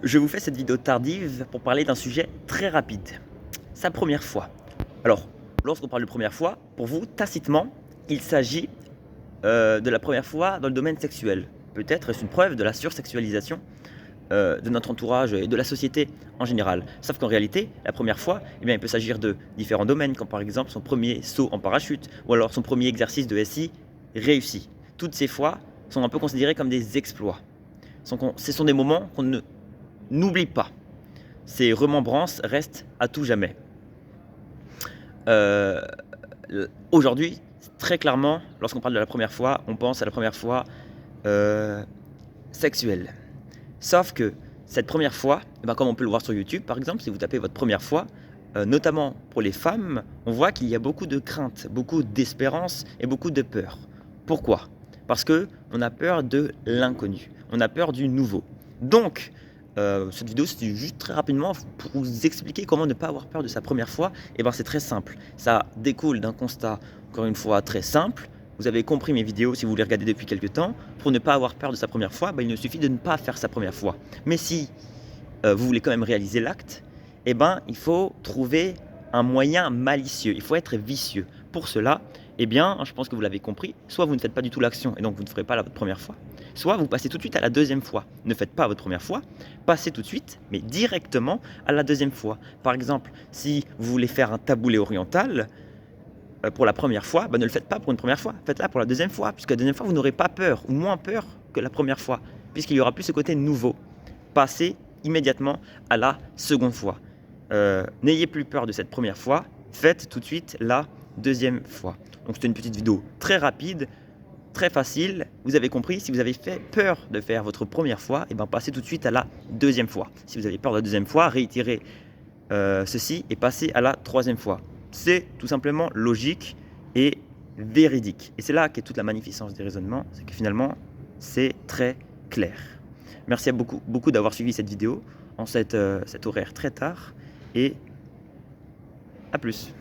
Je vous fais cette vidéo tardive pour parler d'un sujet très rapide. Sa première fois. Alors, lorsqu'on parle de première fois, pour vous, tacitement, il s'agit de la première fois dans le domaine sexuel. Peut-être est-ce une preuve de la sursexualisation de notre entourage et de la société en général. Sauf qu'en réalité, la première fois, eh bien, il peut s'agir de différents domaines, comme par exemple son premier saut en parachute, ou alors son premier exercice de SI réussi. Toutes ces fois sont un peu considérées comme des exploits. Ce sont des moments qu'on ne n'oublie pas. Ces remembrances restent à tout jamais. Euh, Aujourd'hui, très clairement, lorsqu'on parle de la première fois, on pense à la première fois euh, sexuelle. Sauf que cette première fois, eh ben, comme on peut le voir sur YouTube par exemple, si vous tapez votre première fois, notamment pour les femmes, on voit qu'il y a beaucoup de crainte, beaucoup d'espérance et beaucoup de peur. Pourquoi? Parce que on a peur de l'inconnu, on a peur du nouveau. Donc, cette vidéo, c'est juste très rapidement pour vous expliquer comment ne pas avoir peur de sa première fois. Et ben, c'est très simple. Ça découle d'un constat, encore une fois, très simple. Vous avez compris mes vidéos si vous les regardez depuis quelques temps. Pour ne pas avoir peur de sa première fois, ben, il ne suffit de ne pas faire sa première fois. Mais si vous voulez quand même réaliser l'acte, eh ben, il faut trouver un moyen malicieux. Il faut être vicieux. Pour cela, eh bien, je pense que vous l'avez compris, soit vous ne faites pas du tout l'action et donc vous ne ferez pas votre première fois, soit vous passez tout de suite à la deuxième fois. Ne faites pas votre première fois, passez tout de suite, mais directement à la deuxième fois. Par exemple, si vous voulez faire un taboulé oriental, pour la première fois, ne le faites pas pour une première fois, faites-la pour la deuxième fois, puisque la deuxième fois, vous n'aurez pas peur, ou moins peur que la première fois, puisqu'il y aura plus ce côté nouveau. Passez immédiatement à la seconde fois. N'ayez plus peur de cette première fois, faites tout de suite la deuxième fois. Donc c'était une petite vidéo très rapide, très facile. Vous avez compris, si vous avez fait peur de faire votre première fois, et passez tout de suite à la deuxième fois. Si vous avez peur de la deuxième fois, réitérez ceci et passez à la troisième fois. C'est tout simplement logique et véridique. Et c'est là qu'est toute la magnificence des raisonnements, c'est que finalement, c'est très clair. Merci à beaucoup d'avoir suivi cette vidéo en cet horaire très tard et à plus.